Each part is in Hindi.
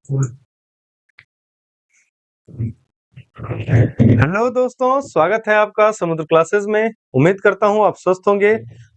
हेलो दोस्तों, स्वागत है आपका समुद्र क्लासेस में। उम्मीद करता हूं आप स्वस्थ होंगे,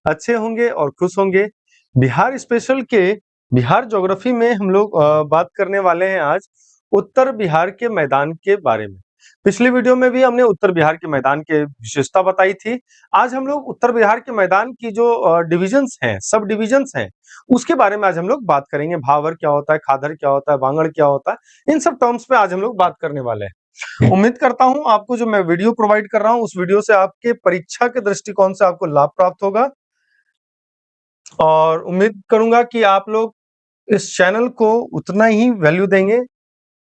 अच्छे होंगे और खुश होंगे। बिहार स्पेशल के बिहार ज्योग्राफी में हम लोग बात करने वाले हैं आज उत्तर बिहार के मैदान के बारे में। पिछली वीडियो में भी हमने उत्तर बिहार के मैदान के विशेषता बताई थी। आज हम लोग उत्तर बिहार के मैदान की जो डिविजन्स हैं, सब डिविजन्स हैं, उसके बारे में आज हम लोग बात करेंगे। भावर क्या होता है, खादर क्या होता है, बांगड़ क्या होता है, इन सब टर्म्स पे आज हम लोग बात करने वाले हैं। उम्मीद करता हूं आपको जो मैं वीडियो प्रोवाइड कर रहा हूं, उस वीडियो से आपके परीक्षा के दृष्टिकोण से आपको लाभ प्राप्त होगा और उम्मीद करूंगा कि आप लोग इस चैनल को उतना ही वैल्यू देंगे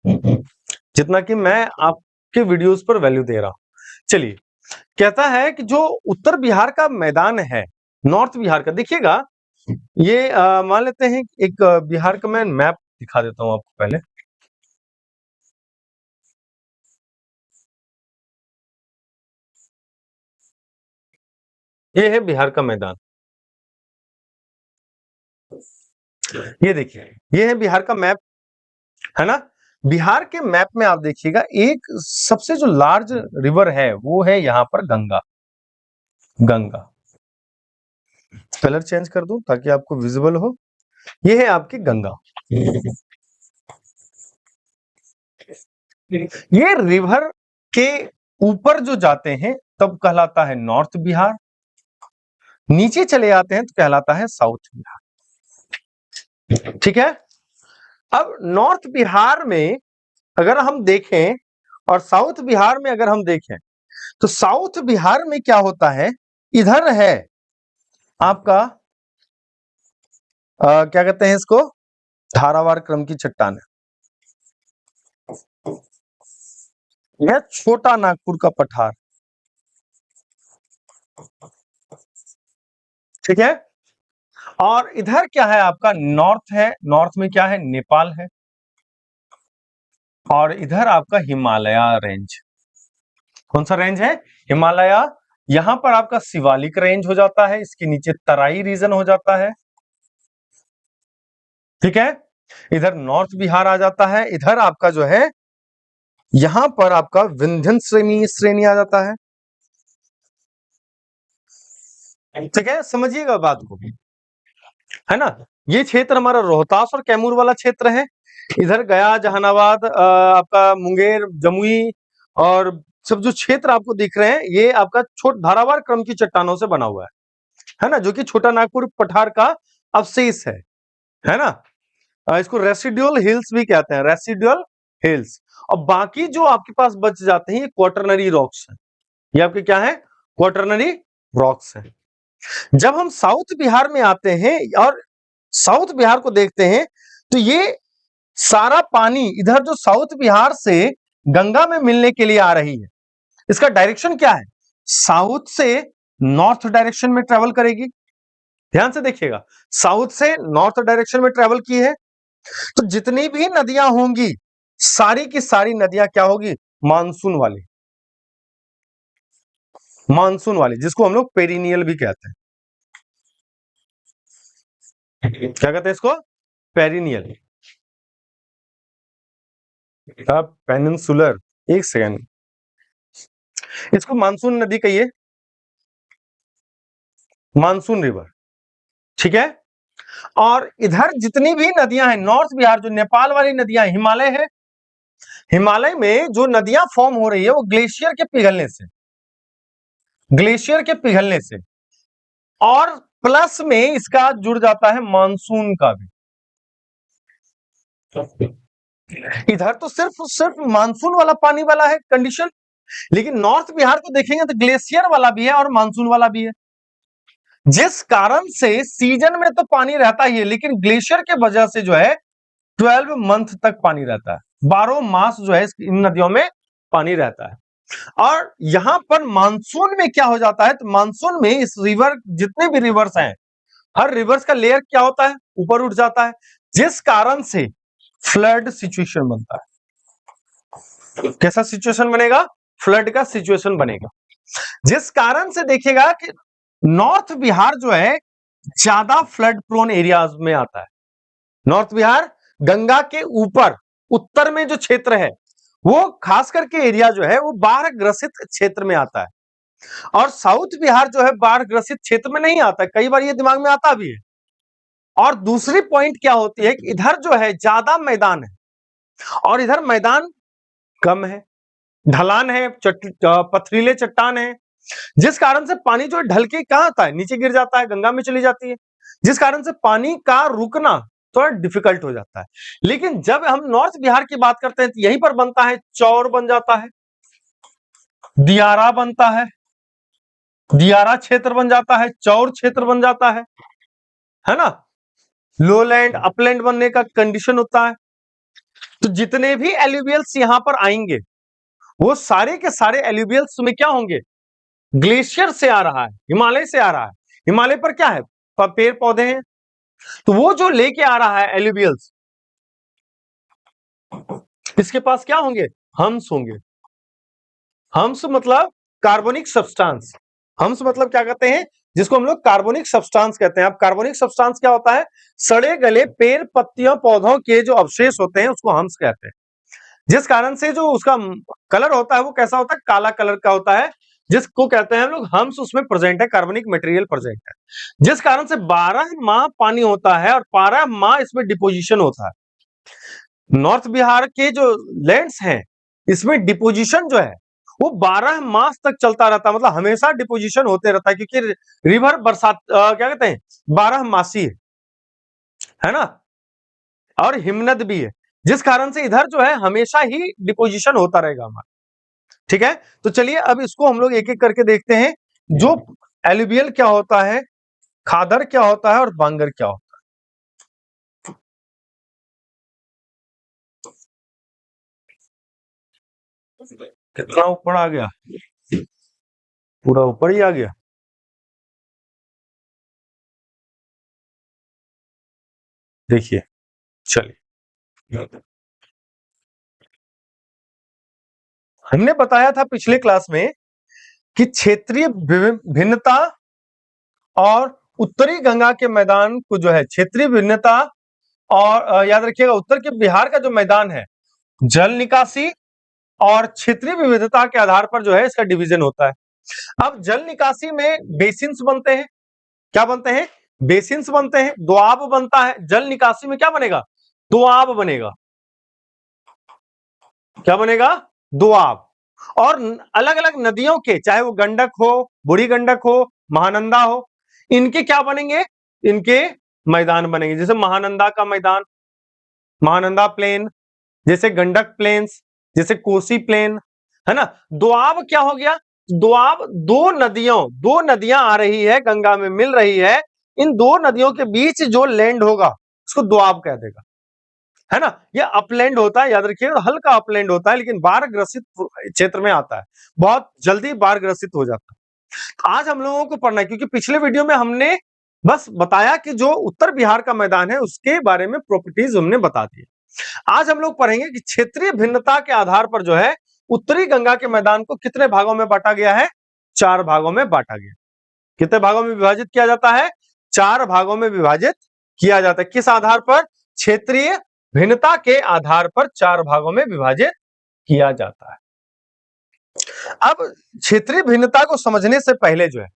जितना कि मैं आपके वीडियोस पर वैल्यू दे रहा हूं। चलिए, कहता है कि जो उत्तर बिहार का मैदान है, नॉर्थ बिहार का, देखिएगा ये मान लेते हैं एक बिहार का मैं मैप दिखा देता हूं आपको पहले। ये है बिहार का मैदान, ये देखिए, ये है बिहार का मैप, है ना। बिहार के मैप में आप देखिएगा एक सबसे जो लार्ज रिवर है वो है यहाँ पर गंगा। गंगा कलर चेंज कर दूं ताकि आपको विजिबल हो। ये है आपकी गंगा। ये रिवर के ऊपर जो जाते हैं तब कहलाता है नॉर्थ बिहार, नीचे चले आते हैं तो कहलाता है साउथ बिहार। ठीक है। अब नॉर्थ बिहार में अगर हम देखें और साउथ बिहार में अगर हम देखें तो साउथ बिहार में क्या होता है, इधर है आपका क्या कहते हैं इसको, धारावार क्रम की चट्टान है। यह छोटा नागपुर का पठार, ठीक है। और इधर क्या है आपका, नॉर्थ है, नॉर्थ में क्या है, नेपाल है। और इधर आपका हिमालय रेंज, कौन सा रेंज है, हिमालय। यहां पर आपका शिवालिक रेंज हो जाता है, इसके नीचे तराई रीजन हो जाता है, ठीक है। इधर नॉर्थ बिहार आ जाता है, इधर आपका जो है यहां पर आपका विंध्यन श्रेणी आ जाता है, ठीक है। समझिएगा बात को, है ना। ये क्षेत्र हमारा रोहतास और कैमूर वाला क्षेत्र है। इधर गया, जहानाबाद, आपका मुंगेर, जमुई और सब जो क्षेत्र आपको दिख रहे हैं ये आपका छोट धारावार क्रम की चट्टानों से बना हुआ है ना, जो कि छोटा नागपुर पठार का अवशेष है ना। इसको रेसिडुअल हिल्स भी कहते हैं, रेसिडुअल हिल्स। और बाकी जो आपके पास बच जाते हैं ये क्वाटरनरी रॉक्स हैं। ये आपके क्या है, क्वाटरनरी रॉक्स हैं। जब हम साउथ बिहार में आते हैं और साउथ बिहार को देखते हैं तो ये सारा पानी इधर जो साउथ बिहार से गंगा में मिलने के लिए आ रही है, इसका डायरेक्शन क्या है, साउथ से नॉर्थ डायरेक्शन में ट्रेवल करेगी। ध्यान से देखिएगा, साउथ से नॉर्थ डायरेक्शन में ट्रेवल की है तो जितनी भी नदियां होंगी सारी की सारी नदियां क्या होगी, मानसून वाली, मानसून वाली, जिसको हम लोग पेरिनियल भी कहते हैं। क्या कहते हैं इसको, पेरिनियल। पेनिनसुलर, एक सेकेंड, इसको मानसून नदी कहिए, मानसून रिवर, ठीक है। और इधर जितनी भी नदियां हैं नॉर्थ बिहार, जो नेपाल वाली नदियां, हिमालय है, हिमालय में जो नदियां फॉर्म हो रही है वो ग्लेशियर के पिघलने से, ग्लेशियर के पिघलने से, और प्लस में इसका जुड़ जाता है मानसून का भी। इधर तो सिर्फ सिर्फ मानसून वाला पानी वाला है कंडीशन, लेकिन नॉर्थ बिहार को देखेंगे तो ग्लेशियर वाला भी है और मानसून वाला भी है, जिस कारण से सीजन में तो पानी रहता ही है, लेकिन ग्लेशियर के वजह से जो है 12 मंथ तक पानी रहता है, 12 मास जो है इन नदियों में पानी रहता है। और यहां पर मानसून में क्या हो जाता है, तो मानसून में इस रिवर, जितने भी रिवर्स हैं, हर रिवर्स का लेयर क्या होता है, ऊपर उठ जाता है, जिस कारण से फ्लड सिचुएशन बनता है। कैसा सिचुएशन बनेगा, फ्लड का सिचुएशन बनेगा, जिस कारण से देखिएगा कि नॉर्थ बिहार जो है ज्यादा फ्लड प्रोन एरियाज में आता है। नॉर्थ बिहार गंगा के ऊपर उत्तर में जो क्षेत्र है वो खास करके एरिया जो है वो बाढ़ ग्रसित क्षेत्र में आता है, और साउथ बिहार जो है बाढ़ ग्रसित क्षेत्र में नहीं आता है। कई बार ये दिमाग में आता भी है। और दूसरी पॉइंट क्या होती है कि इधर जो है ज्यादा मैदान है और इधर मैदान कम है, ढलान है, पथरीले चट्टान है, जिस कारण से पानी जो है ढल के कहां आता है, नीचे गिर जाता है, गंगा में चली जाती है, जिस कारण से पानी का रुकना थोड़ा डिफिकल्ट हो जाता है। लेकिन जब हम नॉर्थ बिहार की बात करते हैं तो यहीं पर बनता है, चौर बन जाता है, दियारा बनता है, दियारा क्षेत्र बन जाता है, चौर क्षेत्र बन जाता है ना। लोलैंड अपलैंड बनने का कंडीशन होता है। तो जितने भी एल्यूवियल्स यहां पर आएंगे वो सारे के सारे एल्यूवियल्स में क्या होंगे, ग्लेशियर से आ रहा है, हिमालय से आ रहा है। हिमालय पर क्या है, पेड़ पौधे हैं, तो वो जो लेके आ रहा है एल्यूवियल्स, इसके पास क्या होंगे, हम्स होंगे। हम्स मतलब कार्बनिक सब्सटेंस। हम्स मतलब क्या कहते हैं, जिसको हम लोग कार्बनिक सब्सटेंस कहते हैं। अब कार्बनिक सब्सटेंस क्या होता है, सड़े गले पेड़ पत्तियों पौधों के जो अवशेष होते हैं उसको हम्स कहते हैं। जिस कारण से जो उसका कलर होता है वो कैसा होता है, काला कलर का होता है, जिसको कहते हैं हम लोग हम्स, उसमें प्रेजेंट है, कार्बनिक मटेरियल प्रेजेंट है, जिस कारण से 12 माह पानी होता है और 12 माह इसमें डिपोजिशन होता है। नॉर्थ बिहार के जो लैंड्स हैं इसमें डिपोजिशन जो है वो 12 मास तक चलता रहता है, मतलब हमेशा डिपोजिशन होते रहता है, क्योंकि रिवर बरसात क्या कहते हैं, 12 मासी है ना, और हिमनद भी है, जिस कारण से इधर जो है हमेशा ही डिपोजिशन होता रहेगा हमारा। ठीक है, तो चलिए अब इसको हम लोग एक एक करके देखते हैं, जो एलुवियल क्या होता है, खादर क्या होता है और बांगर क्या होता है। कितना ऊपर आ गया, पूरा ऊपर ही आ गया। देखिए, चलिए, हमने बताया था पिछले क्लास में कि क्षेत्रीय भिन्नता और उत्तरी गंगा के मैदान को जो है क्षेत्रीय भिन्नता, और याद रखिएगा उत्तर के बिहार का जो मैदान है जल निकासी और क्षेत्रीय विविधता के आधार पर जो है इसका डिवीजन होता है। अब जल निकासी में बेसिन्स बनते हैं, क्या बनते हैं, बेसिन्स बनते हैं, दोआब बनता है। जल निकासी में क्या बनेगा, दोआब बनेगा, क्या बनेगा, दोआब। और अलग अलग नदियों के, चाहे वो गंडक हो, बूढ़ी गंडक हो, महानंदा हो, इनके क्या बनेंगे, इनके मैदान बनेंगे। जैसे महानंदा का मैदान, महानंदा प्लेन, जैसे गंडक प्लेन्स, जैसे कोसी प्लेन, है ना। दोआब क्या हो गया, दोआब दो नदियां आ रही है, गंगा में मिल रही है, इन दो नदियों के बीच जो लैंड होगा उसको दोआब कह देगा, है ना। ये अपलैंड होता है, याद रखिए, हल्का अपलैंड होता है, लेकिन बाढ़ ग्रसित क्षेत्र में आता है, बहुत जल्दी बाढ़ ग्रसित हो जाता है। आज हम लोगों को पढ़ना है, क्योंकि पिछले वीडियो में हमने बस बताया कि जो उत्तर बिहार का मैदान है उसके बारे में प्रॉपर्टीज हमने बता दी। आज हम लोग पढ़ेंगे कि क्षेत्रीय भिन्नता के आधार पर जो है उत्तरी गंगा के मैदान को कितने भागों में बांटा गया है, 4 भागों में बांटा गया। कितने भागों में विभाजित किया जाता है, 4 भागों में विभाजित किया जाता है। किस आधार पर, क्षेत्रीय भिन्नता के आधार पर 4 भागों में विभाजित किया जाता है। अब क्षेत्रीय भिन्नता को समझने से पहले जो है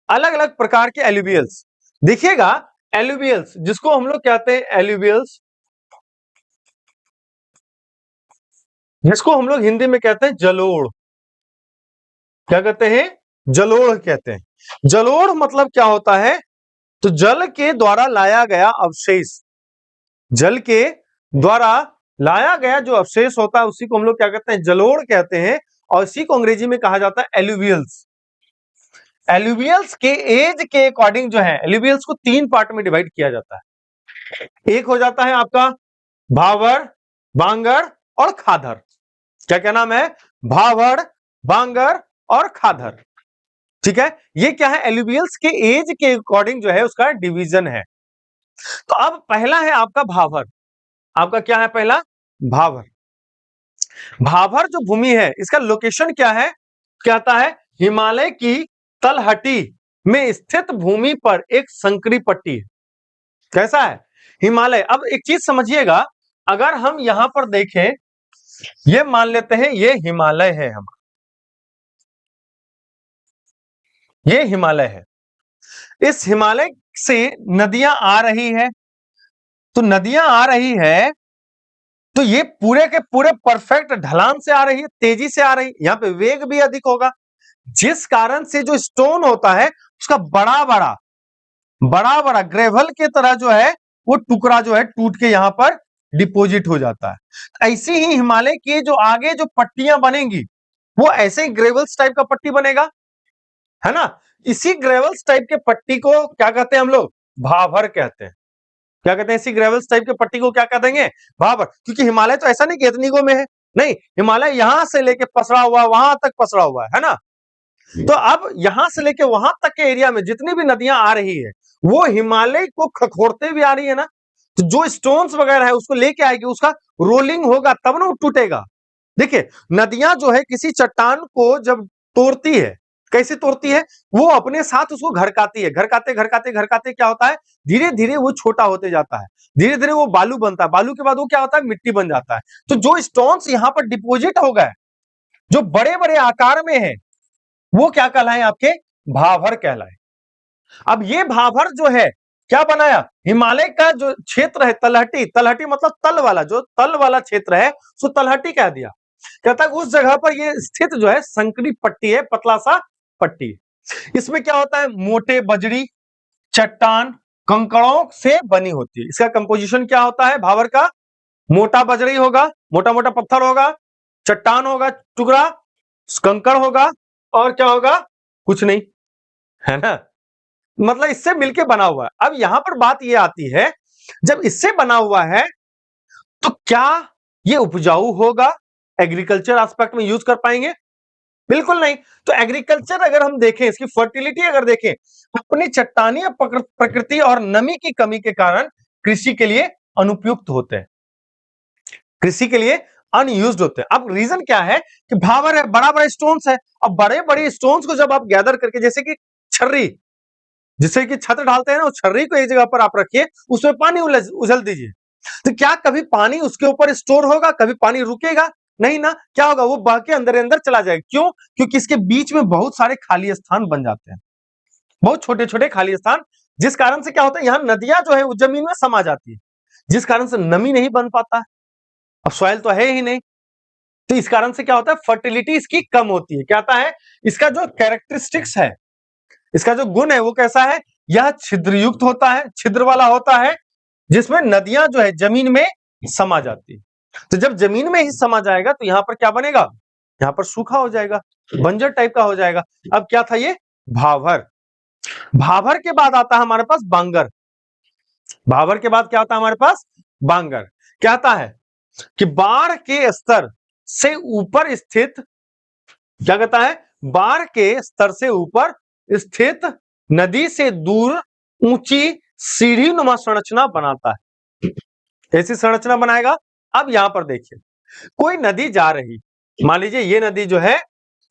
अलग अलग प्रकार के एल्यूवियल्स देखिएगा, एल्यूवियल्स जिसको हम लोग कहते हैं एल्यूवियल्स, जिसको हम लोग हिंदी में कहते हैं जलोढ़, क्या कहते हैं, जलोढ़ कहते हैं। जलोढ़ मतलब क्या होता है, तो जल के द्वारा लाया गया अवशेष, जल के द्वारा लाया गया जो अवशेष होता है उसी को हम लोग क्या कहते हैं, जलोढ़ कहते हैं, और इसी को अंग्रेजी में कहा जाता है एल्यूवियल्स। एल्यूवियल्स के एज के अकॉर्डिंग जो है एल्यूवियल्स को 3 पार्ट में डिवाइड किया जाता है। एक हो जाता है आपका भावर, बांगर और खादर। क्या क्या नाम है, भावर, बांगर और खादर। ठीक है, ये क्या है, एल्यूवियल्स के एज के अकॉर्डिंग जो है उसका डिवीजन है। तो अब पहला है आपका भावर, आपका क्या है पहला, भावर। भावर जो भूमि है इसका लोकेशन क्या है, कहता है हिमालय की तलहटी में स्थित भूमि पर एक संकरी पट्टी है। कैसा है, हिमालय। अब एक चीज समझिएगा, अगर हम यहां पर देखें, ये मान लेते हैं ये हिमालय है हमारा, ये हिमालय है। इस हिमालय से नदियां आ रही है, तो नदियां आ रही है तो ये पूरे के पूरे परफेक्ट ढलान से आ रही है, तेजी से आ रही है, यहां पे वेग भी अधिक होगा, जिस कारण से जो स्टोन होता है उसका बड़ा बड़ा ग्रेवल के तरह जो है वो टुकड़ा जो है टूट के यहां पर डिपोजिट हो जाता है। ऐसी ही हिमालय की जो आगे जो पट्टियां बनेंगी वो ऐसे ही ग्रेवल्स टाइप का पट्टी बनेगा, है ना। इसी ग्रेवल्स टाइप के पट्टी को क्या कहते हैं हम लोग, भाभर कहते हैं। क्या कहते हैं, इसी ग्रेवल्स टाइप के पट्टी को क्या कह देंगे, भाभर। क्योंकि हिमालय तो ऐसा नहीं कि इतनी गो में है, नहीं, हिमालय यहां से लेके पसरा हुआ वहां तक पसरा हुआ है ना। तो अब यहां से लेके वहां तक के एरिया में जितनी भी नदियां आ रही है वो हिमालय को खखोरते हुए आ रही है ना, तो जो स्टोन्स वगैरह है उसको लेके आएगी, उसका रोलिंग होगा तब ना वो टूटेगा। देखिए, नदियां जो है किसी चट्टान को जब तोड़ती है, कैसे तोड़ती है, वो अपने साथ उसको घरकाती है, घरकाते घरकाते घरकाते क्या होता है, धीरे धीरे वो छोटा होते जाता है, धीरे धीरे वो बालू बनता है, बालू के बाद वो क्या होता है, मिट्टी बन जाता है। तो जो स्टोन्स यहां पर डिपोजिट हो गए, जो बड़े बड़े आकार में है, वो क्या कहलाए, आपके भाभर कहलाए। अब ये भाभर जो है क्या बनाया, हिमालय का जो क्षेत्र है तलहटी, तलहटी मतलब तल वाला, जो तल वाला क्षेत्र है उसको तलहटी कह दिया। कहता है उस जगह पर ये स्थित जो है संकरी पट्टी है, पतला सा पट्टी। इसमें क्या होता है, मोटे बजरी, चट्टान, कंकड़ों से बनी होती है। इसका कंपोजिशन क्या होता है भावर का, मोटा बजरी होगा, मोटा मोटा पत्थर होगा, चट्टान होगा टुकड़ा, कंकड़ होगा, और क्या होगा, कुछ नहीं, है ना। मतलब इससे मिलके बना हुआ है। अब यहां पर बात यह आती है, जब इससे बना हुआ है तो क्या ये उपजाऊ होगा, एग्रीकल्चर एस्पेक्ट में यूज कर पाएंगे, बिल्कुल नहीं। तो एग्रीकल्चर अगर हम देखें, इसकी फर्टिलिटी अगर देखें, अपनी चट्टानी प्रकृति और नमी की कमी के कारण कृषि के लिए अनुपयुक्त होते हैं, कृषि के लिए अनयूज्ड होते हैं। अब रीजन क्या है कि भावर है, बड़ा बड़ा स्टोन्स है। अब बड़े बड़े स्टोन्स को जब आप गैदर करके, जैसे कि छर्री, जिससे कि छत ढालते हैं ना, उस छर्री को एक जगह पर आप रखिए, उसमें पानी उछल दीजिए, तो क्या कभी पानी उसके ऊपर स्टोर होगा, कभी पानी रुकेगा नहीं ना। क्या होगा, वो बह के अंदर अंदर चला जाएगा। क्यों, क्योंकि इसके बीच में बहुत सारे खाली स्थान बन जाते हैं, बहुत छोटे छोटे खाली स्थान, जिस कारण से क्या होता है, यहां नदियां जो है वो जमीन में समा जाती है, जिस कारण से नमी नहीं बन पाता है। अब सॉइल तो है ही नहीं, तो इस कारण से क्या होता है, फर्टिलिटी इसकी कम होती है। क्या आता है, इसका जो कैरेक्टरिस्टिक्स है, इसका जो गुण है वो कैसा है, यह छिद्रयुक्त होता है, छिद्र वाला होता है, जिसमें नदियां जो है जमीन में समा जाती है। तो जब जमीन में ही समा जाएगा तो यहां पर क्या बनेगा, यहां पर सूखा हो जाएगा, बंजर टाइप का हो जाएगा। अब क्या था ये, भाभर। भाभर के बाद आता है हमारे पास बांगर। भाभर के बाद क्या होता है हमारे पास, बांगर। क्या आता है कि बाढ़ के स्तर से ऊपर स्थित, क्या कहता है, बाढ़ के स्तर से ऊपर स्थित नदी से दूर ऊंची सीढ़ी नुमा संरचना बनाता है। ऐसी संरचना बनाएगा। अब यहां पर देखिए, कोई नदी जा रही, मान लीजिए ये नदी जो है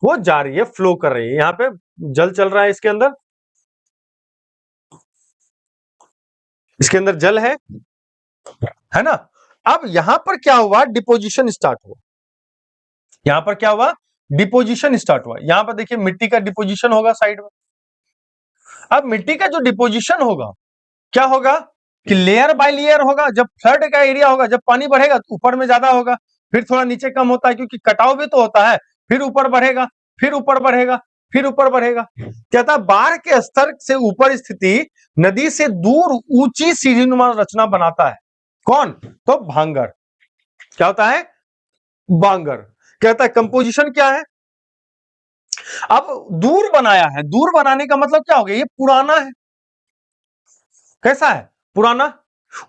वो जा रही है, फ्लो कर रही है, यहां पे जल चल रहा है, इसके अंदर जल है ना। अब यहां पर क्या हुआ, डिपोजिशन स्टार्ट हुआ, यहां पर क्या हुआ, डिपोजिशन स्टार्ट हुआ। यहां पर देखिए मिट्टी का डिपोजिशन होगा साइड में। अब मिट्टी का जो डिपोजिशन होगा, क्या होगा कि लेयर बाय लेयर होगा। जब फ्लड का एरिया होगा, जब पानी बढ़ेगा तो ऊपर में ज्यादा होगा, फिर थोड़ा नीचे कम होता है, क्योंकि कटाव भी तो होता है, फिर ऊपर बढ़ेगा, फिर ऊपर बढ़ेगा, फिर ऊपर बढ़ेगा। कहता है बाढ़ के स्तर से ऊपर स्थिति नदी से दूर ऊंची सीढ़ीनुमा रचना बनाता है। कौन, तो भांगर। क्या होता है, बांगर। कहता है कंपोजिशन क्या है, अब दूर बनाया है, दूर बनाने का मतलब क्या हो गया, ये पुराना है। कैसा है, पुराना।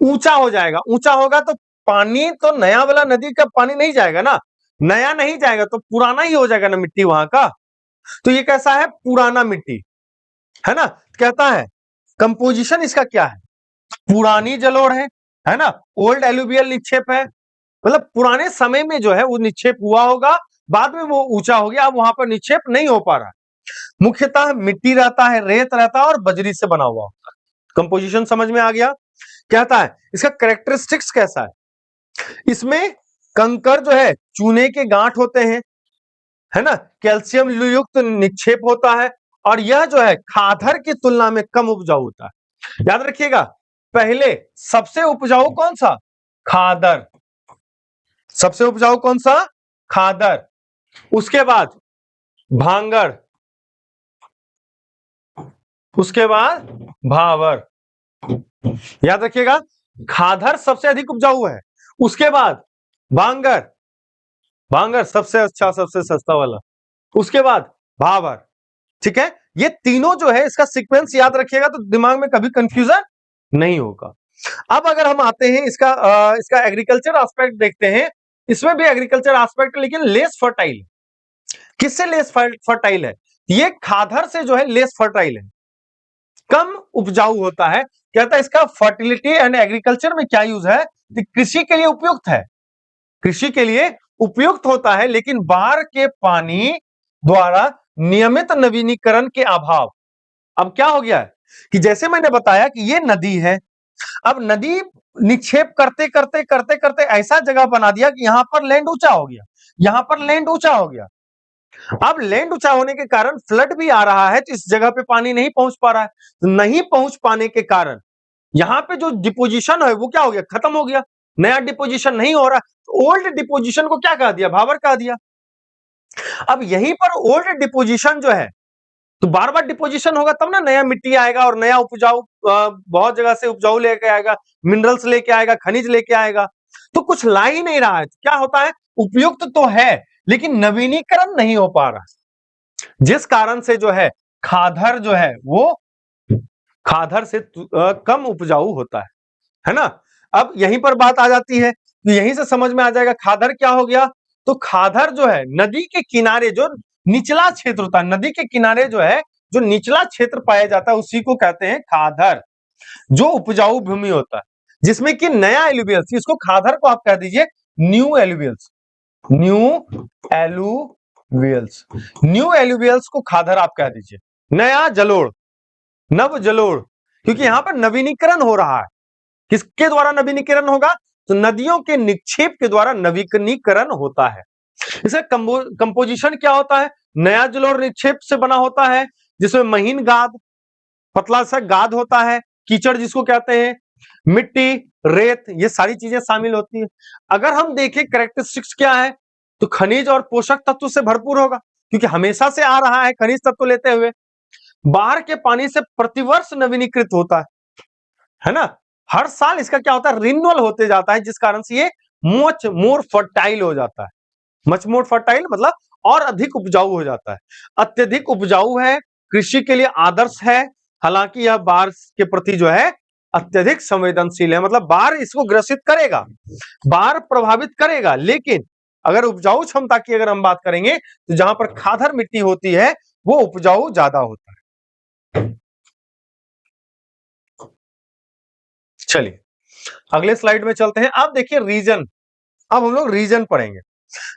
ऊंचा हो जाएगा, ऊंचा होगा तो पानी तो नया वाला नदी का पानी नहीं जाएगा ना, नया नहीं जाएगा तो पुराना ही हो जाएगा ना मिट्टी वहां का। तो ये कैसा है, पुराना मिट्टी, है ना। कहता है कंपोजिशन इसका क्या है, पुरानी जलोढ़ है ना, ओल्ड एलुवियल निक्षेप है, मतलब पुराने समय में जो है वो निक्षेप हुआ होगा, बाद में वो ऊंचा हो गया, अब वहां पर निक्षेप नहीं हो पा रहा। मुख्यतः मिट्टी रहता है, रेत रहता है और बजरी से बना हुआ होता है। कंपोजिशन समझ में आ गया। कहता है इसका कैरेक्टरिस्टिक्स कैसा है, इसमें कंकर जो है चूने के गांठ होते हैं, है ना, कैल्शियम युक्त निक्षेप होता है, और यह जो है खादर की तुलना में कम उपजाऊ होता है। याद रखिएगा, पहले सबसे उपजाऊ कौन सा? खादर। सबसे उपजाऊ कौन सा? खादर। उसके बाद भांगड़, उसके बाद भावर। याद रखिएगा, खादर सबसे अधिक उपजाऊ है, उसके बाद भांगड़, भांगड़ सबसे अच्छा सबसे सस्ता वाला, उसके बाद भावर। ठीक है, ये तीनों जो है इसका सीक्वेंस याद रखिएगा तो दिमाग में कभी कंफ्यूजन नहीं होगा। अब अगर हम आते हैं इसका एग्रीकल्चर एस्पेक्ट देखते हैं, इसमें भी एग्रीकल्चर एस्पेक्ट लेकिन लेस फर्टाइल। किससे लेस फर्टाइल है? ये खादर से जो है लेस फर्टाइल है, कम उपजाऊ होता है। कहता है इसका फर्टिलिटी एंड एग्रीकल्चर में क्या यूज है? कृषि के लिए उपयुक्त है, कृषि के लिए उपयुक्त होता है, लेकिन बाढ़ के पानी द्वारा नियमित नवीनीकरण के अभाव। अब क्या हो गया है कि जैसे मैंने बताया कि ये नदी है, अब नदी निक्षेप करते करते करते करते ऐसा जगह बना दिया कि यहां पर लैंड ऊंचा हो गया, यहां पर लैंड ऊंचा हो गया। अब लैंड ऊंचा होने के कारण फ्लड भी आ रहा है, तो इस जगह पे पानी नहीं पहुंच पा रहा है, तो नहीं पहुंच पाने के कारण यहां पे जो डिपोजिशन है वो क्या हो गया? खत्म हो गया, नया डिपोजिशन नहीं हो रहा। तो ओल्ड डिपोजिशन को क्या कह दिया? भावर कह दिया। अब यहीं पर ओल्ड डिपोजिशन जो है, तो बार बार डिपोजिशन होगा तब ना नया मिट्टी आएगा और नया उपजाऊ बहुत जगह से उपजाऊ लेके आएगा, मिनरल्स लेके आएगा, खनिज लेके आएगा। तो कुछ ला ही नहीं रहा है, तो क्या होता है? उपयुक्त तो है लेकिन नवीनीकरण नहीं हो पा रहा, जिस कारण से जो है खादर जो है वो खादर से कम उपजाऊ होता है ना। अब यहीं पर बात आ जाती है, तो यहीं से समझ में आ जाएगा खादर क्या हो गया। तो खादर जो है नदी के किनारे जो निचला क्षेत्र होता है, नदी के किनारे जो है जो निचला क्षेत्र पाया जाता है उसी को कहते हैं खादर, जो उपजाऊ भूमि होता है, जिसमें कि नया एलुवियल्स, इसको खादर को आप कह दीजिए न्यू एलुवियल्स, न्यू एलुवियल्स, न्यू एलुवियल्स को खादर आप कह दीजिए, नया जलोढ़, नव जलोढ़, क्योंकि यहां पर नवीनीकरण हो रहा है। किसके द्वारा नवीनीकरण होगा? तो नदियों के निक्षेप के द्वारा नवीनीकरण होता है। इसे कंपोजिशन क्या होता है? नया जलोढ़ निक्षेप से बना होता है, जिसमें महीन गाद, पतला सा गाद होता है, कीचड़ जिसको कहते हैं, मिट्टी, रेत, ये सारी चीजें शामिल होती है। अगर हम देखें कैरेक्टरिस्टिक्स क्या है, तो खनिज और पोषक तत्व से भरपूर होगा, क्योंकि हमेशा से आ रहा है खनिज तत्व लेते हुए। बाहर के पानी से प्रतिवर्ष नवीनीकृत होता है ना। हर साल इसका क्या होता है? रिन्यूअल होते जाता है, जिस कारण से ये मच मोर फर्टाइल हो जाता है। मच मोर फर्टाइल मतलब और अधिक उपजाऊ हो जाता है, अत्यधिक उपजाऊ है, कृषि के लिए आदर्श है। हालांकि यह बाढ़ के प्रति जो है अत्यधिक संवेदनशील है, मतलब बाढ़ इसको ग्रसित करेगा, बाढ़ प्रभावित करेगा, लेकिन अगर उपजाऊ क्षमता की अगर हम बात करेंगे तो जहां पर खादर मिट्टी होती है वो उपजाऊ ज्यादा होता है। चलिए अगले स्लाइड में चलते हैं। अब देखिए रीजन, अब हम लोग रीजन पढ़ेंगे।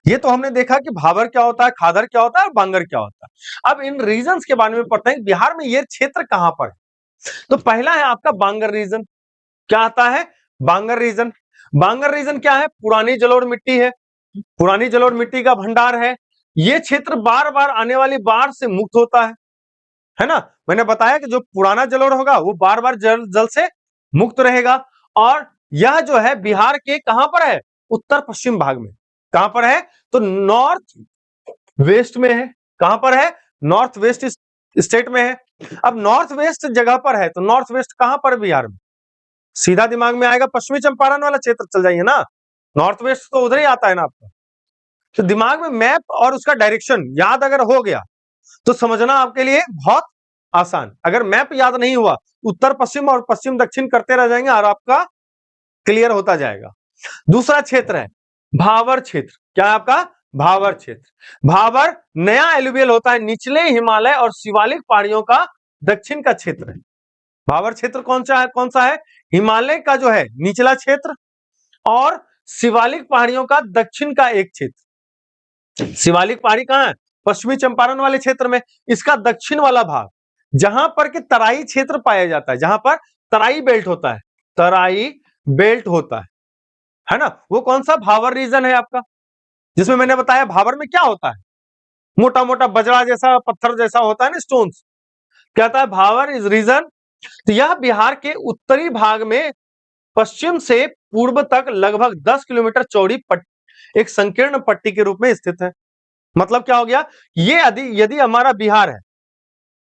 ये तो हमने देखा कि भावर क्या होता है, खादर क्या होता है और बांगर क्या होता है। अब इन रीजन्स के बारे में पढ़ते हैं, बिहार में ये क्षेत्र कहां पर है। तो पहला है आपका बांगर रीजन। क्या आता है? बांगर रीजन। बांगर रीजन क्या है? पुरानी जलोढ़ मिट्टी है, पुरानी जलोढ़ मिट्टी का भंडार है। ये क्षेत्र बार बार आने वाली बाढ़ से मुक्त होता है ना। मैंने बताया कि जो पुराना जलोढ़ होगा वो बार बार जल से मुक्त रहेगा, और यह जो है बिहार के कहां पर है? उत्तर पश्चिम भाग में। कहां पर है? तो नॉर्थ वेस्ट में है। कहां पर है? नॉर्थ वेस्ट स्टेट में है। अब नॉर्थ वेस्ट जगह पर है, तो नॉर्थ वेस्ट कहां पर? बिहार में। सीधा दिमाग में आएगा पश्चिमी चंपारण वाला क्षेत्र चल जाइए ना, नॉर्थ वेस्ट तो उधर ही आता है ना आपका। तो दिमाग में मैप और उसका डायरेक्शन याद अगर हो गया तो समझना आपके लिए बहुत आसान। अगर मैप याद नहीं हुआ, उत्तर पश्चिम और पश्चिम दक्षिण करते रह जाएंगे और आपका क्लियर होता जाएगा। दूसरा क्षेत्र है भावर क्षेत्र। क्या है आपका? भावर क्षेत्र। भावर नया एलुवियल होता है, निचले हिमालय और शिवालिक पहाड़ियों का दक्षिण का क्षेत्र है। भावर क्षेत्र कौन सा है? कौन सा है? हिमालय का जो है निचला क्षेत्र और शिवालिक पहाड़ियों का दक्षिण का एक क्षेत्र। शिवालिक पहाड़ी कहां है? पश्चिमी चंपारण वाले क्षेत्र में। इसका दक्षिण वाला भाग जहां पर के तराई क्षेत्र पाया जाता है, जहां पर तराई बेल्ट होता है, तराई बेल्ट होता है, है ना? वो कौन सा भावर रीजन है आपका, जिसमें मैंने बताया भावर में क्या होता है, मोटा मोटा बजरा जैसा पत्थर जैसा होता है ना, स्टोन्स, कहता है भावर इज रीजन। तो यह बिहार के उत्तरी भाग में पश्चिम से पूर्व तक लगभग 10 किलोमीटर चौड़ी एक संकीर्ण पट्टी के रूप में स्थित है। मतलब क्या हो गया, ये यदि हमारा बिहार है,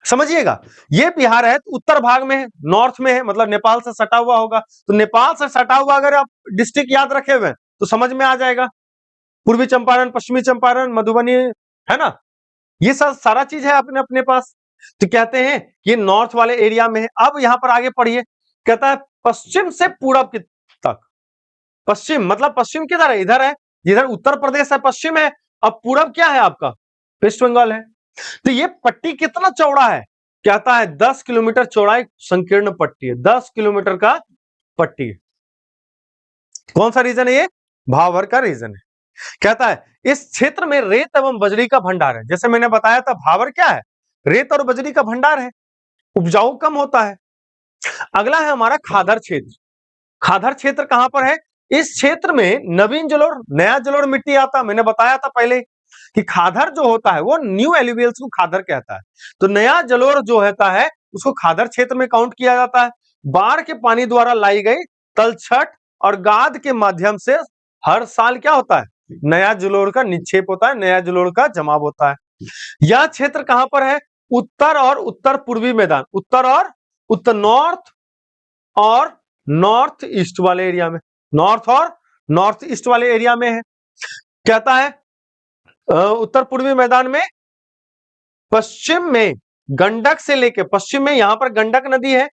समझिएगा, ये बिहार है तो उत्तर भाग में है, नॉर्थ में है, मतलब नेपाल से सटा हुआ होगा। तो नेपाल से सटा हुआ अगर आप डिस्ट्रिक्ट याद रखे हुए हैं तो समझ में आ जाएगा, पूर्वी चंपारण, पश्चिमी चंपारण, मधुबनी, है ना, ये सब सारा चीज है अपने अपने पास। तो कहते हैं ये नॉर्थ वाले एरिया में है। अब यहां पर आगे पढ़िए, कहता है पश्चिम से पूरब तक। पश्चिम मतलब पश्चिम किधर है, इधर है, इधर उत्तर प्रदेश है, पश्चिम है। अब पूरब क्या है आपका, वेस्ट बंगाल है। तो ये पट्टी कितना चौड़ा है, कहता है 10 किलोमीटर चौड़ा एक संकीर्ण पट्टी है, 10 किलोमीटर का पट्टी है। कौन सा रीजन है ये, भावर का रीजन है। कहता है इस क्षेत्र में रेत एवं बजरी का भंडार है। जैसे मैंने बताया था भावर क्या है, रेत और बजरी का भंडार है, उपजाऊ कम होता है। अगला है हमारा खादर क्षेत्र। खादर क्षेत्र कहां पर है, इस क्षेत्र में नवीन जलोढ़, नया जलोढ़ मिट्टी आता। मैंने बताया था पहले कि खादर जो होता है वो न्यू एल्यूवियल्स को खादर कहता है। तो नया जलोढ़ जो होता है उसको खादर क्षेत्र में काउंट किया जाता है। बाढ़ के पानी द्वारा लाई गई तलछट और गाद के माध्यम से हर साल क्या होता है, नया जलोढ़ का निक्षेप होता है, नया जलोढ़ का जमाव होता है। यह क्षेत्र कहां पर है, उत्तर और उत्तर पूर्वी मैदान, उत्तर और उत्तर, नॉर्थ और नॉर्थ ईस्ट वाले एरिया में, नॉर्थ और नॉर्थ ईस्ट वाले एरिया में है। कहता है उत्तर पूर्वी मैदान में पश्चिम में गंडक से लेके, पश्चिम में यहां पर गंडक नदी है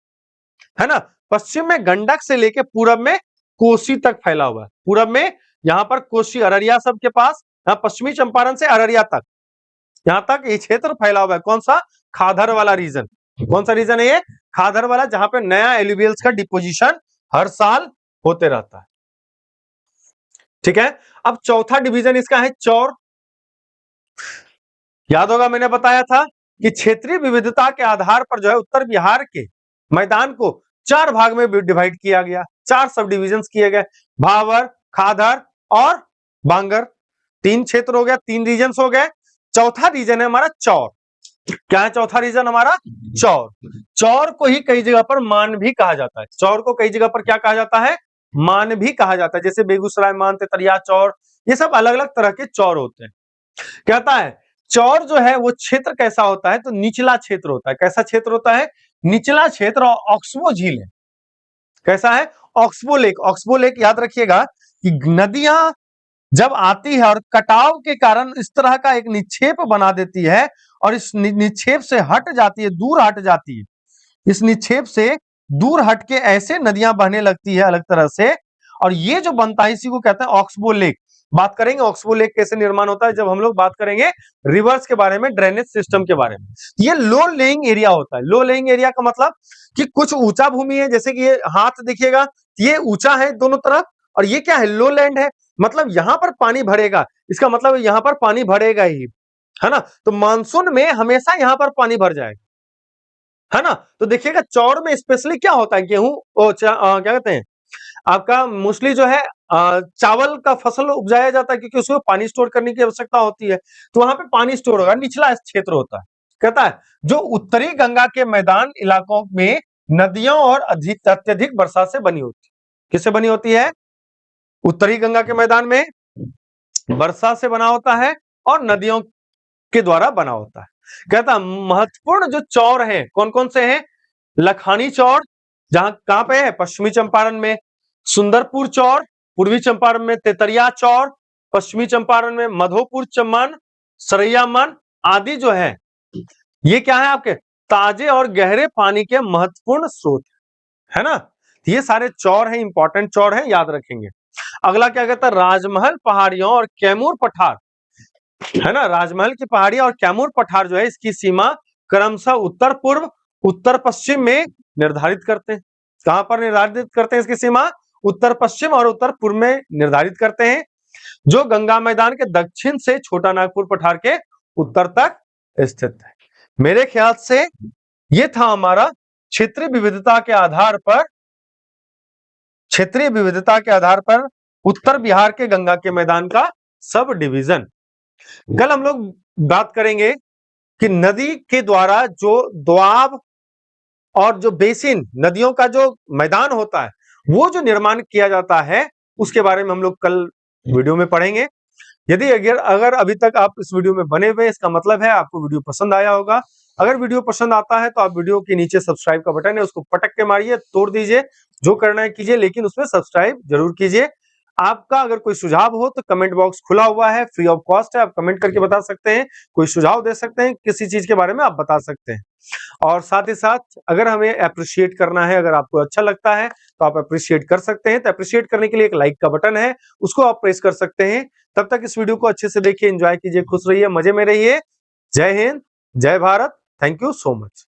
ना, पश्चिम में गंडक से लेके पूरब में कोसी तक फैला हुआ है। पूरब में यहां पर कोसी, अररिया सब के पास, पश्चिमी चंपारण से अररिया तक, यहां तक ये क्षेत्र फैला हुआ है। कौन सा, खादर वाला रीजन। कौन सा रीजन है ये, खादर वाला, जहां पे नया एल्यूवियल्स का डिपोजिशन हर साल होते रहता है। ठीक है, अब चौथा डिवीजन इसका है चौर। याद होगा मैंने बताया था कि क्षेत्रीय विविधता के आधार पर जो है उत्तर बिहार के मैदान को 4 भाग में डिवाइड किया गया, 4 सब डिविजन किए गए, भावर, खादर और बांगर। 3 क्षेत्र हो गया, 3 रीजन हो गए। चौथा रीजन है हमारा चौर। क्या है चौथा रीजन हमारा, चौर। चौर को ही कई जगह पर मान भी कहा जाता है। चौर को कई जगह पर क्या कहा जाता है, मान भी कहा जाता है। जैसे बेगूसराय मान, तेतरिया चौर, ये सब अलग अलग तरह के चौर होते हैं। कहता है चौर जो है वो क्षेत्र कैसा होता है, तो निचला क्षेत्र होता है। कैसा क्षेत्र होता है, निचला क्षेत्र, और ऑक्सबो झील है। कैसा है, ऑक्सबो लेक। ऑक्सबो लेक याद रखिएगा कि नदियां जब आती है और कटाव के कारण इस तरह का एक निक्षेप बना देती है और इस निक्षेप से हट जाती है, दूर हट जाती है, इस निक्षेप से दूर हट के ऐसे नदियां बहने लगती है अलग तरह से, और ये जो बनता है इसी को कहते हैं ऑक्सबो लेक। बात करेंगे ऑक्सबो लेक कैसे निर्माण होता है जब हम लोग बात करेंगे रिवर्स के बारे में, ड्रेनेज सिस्टम के बारे में। ये लो लेइंग एरिया होता है। लो लेइंग एरिया का मतलब कि कुछ ऊंचा भूमि है, जैसे कि ये हाथ देखिएगा, ये ऊंचा है दोनों तरफ, और ये क्या है, लो लैंड है। मतलब यहां पर पानी भरेगा, इसका मतलब यहां पर पानी भरेगा ही, है ना। तो मानसून में हमेशा यहां पर पानी भर जाएगा, है ना। तो देखिएगा चौर में स्पेशली क्या होता है, गेहूं, क्या कहते हैं आपका, मोस्टली जो है चावल का फसल उपजाया जाता है, क्योंकि उसमें पानी स्टोर करने की आवश्यकता होती है। तो वहां पे पानी स्टोर होगा, निचला क्षेत्र होता है। कहता है जो उत्तरी गंगा के मैदान इलाकों में नदियों और अत्यधिक वर्षा से बनी होती है। किससे बनी होती है, उत्तरी गंगा के मैदान में वर्षा से बना होता है और नदियों के द्वारा बना होता है। कहता महत्वपूर्ण जो चौर हैं कौन कौन से हैं, लखानी चौर, जहां कहां पे है, पश्चिमी चंपारण में। सुंदरपुर चौर, पूर्वी चंपारण में। तेतरिया चौर, पश्चिमी चंपारण में। मधोपुर चम्मान, सरैया मान आदि जो है, ये क्या है आपके ताजे और गहरे पानी के महत्वपूर्ण स्रोत, है ना। ये सारे चौर हैं, इंपॉर्टेंट चौर हैं, याद रखेंगे। अगला क्या कहता है, राजमहल पहाड़ियों और कैमूर पठार, है ना। राजमहल की पहाड़ी और कैमूर पठार जो है, इसकी सीमा क्रमशः उत्तर पूर्व, उत्तर पश्चिम में निर्धारित करते हैं। कहां पर निर्धारित करते हैं इसकी सीमा, उत्तर पश्चिम और उत्तर पूर्व में निर्धारित करते हैं, जो गंगा मैदान के दक्षिण से छोटा नागपुर पठार के उत्तर तक स्थित है। मेरे ख्याल से ये था हमारा क्षेत्रीय विविधता के आधार पर, क्षेत्रीय विविधता के आधार पर उत्तर बिहार के गंगा के मैदान का सब डिवीजन। कल हम लोग बात करेंगे कि नदी के द्वारा जो दोआब और जो बेसिन, नदियों का जो मैदान होता है, वो जो निर्माण किया जाता है, उसके बारे में हम लोग कल वीडियो में पढ़ेंगे। यदि अगर अभी तक आप इस वीडियो में बने हुए, इसका मतलब है आपको वीडियो पसंद आया होगा। अगर वीडियो पसंद आता है तो आप वीडियो के नीचे सब्सक्राइब का बटन है, उसको पटक के मारिए, तोड़ दीजिए, जो करना है कीजिए, लेकिन उसमें सब्सक्राइब जरूर कीजिए। आपका अगर कोई सुझाव हो तो कमेंट बॉक्स खुला हुआ है, फ्री ऑफ कॉस्ट है, आप कमेंट करके बता सकते हैं, कोई सुझाव दे सकते हैं, किसी चीज के बारे में आप बता सकते हैं। और साथ ही साथ अगर हमें अप्रिशिएट करना है, अगर आपको अच्छा लगता है तो आप अप्रिशिएट कर सकते हैं। तो अप्रिशिएट करने के लिए एक लाइक का बटन है, उसको आप प्रेस कर सकते हैं। तब तक इस वीडियो को अच्छे से देखिए, एंजॉय कीजिए, खुश रहिए, मजे में रहिए। जय हिंद, जय Bharat, thank you so much.